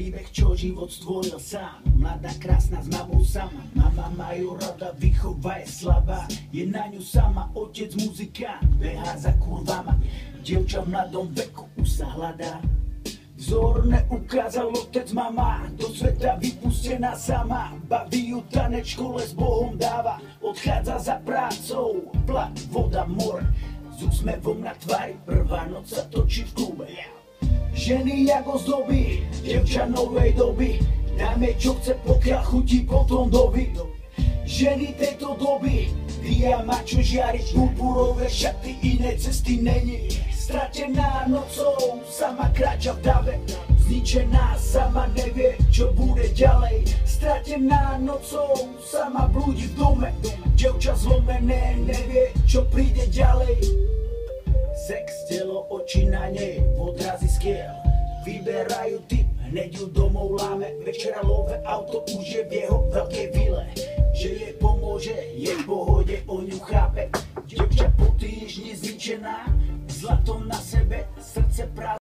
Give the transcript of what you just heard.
Príbeh, čo život stvoril sám. Mladá, krásna, s mamou sama. Mama ma ju rada, výchova je slabá. Je na ňu sama, otec muzikant. Behá za kurvama, dievča v mladom veku už sa hľadá. Vzor neukázal otec, mama, do sveta vypustená sama. Baví ju tanec, škole s Bohom dáva. Odchádza za prácou, plat, voda, more. S úsmevom na tvári, prvá noc sa točí v klube. Ženy jak ozdoby, dievča novej doby. Dáme čo chce, pokiaľ chutí potom doby. Ženy tejto doby, dia má čo žiariť. Purpurové šaty, iné cesty není. Stratená nocou, sama kráča v dave. Zničená, sama nevie, čo bude ďalej. Stratená nocou, sama blúdi v dome. Dievča zlomené, nevie, čo príde ďalej. Sex, telo, oči na nej, odrazy skiel. Vyberajú typ, hneď ju domov láme. Večera love auto, už je v jeho veľkej vile. Že jej pomôže, je v pohode, o ňu chápe. Dievča po týždni zničená, zlatom na sebe, srdce prázdne.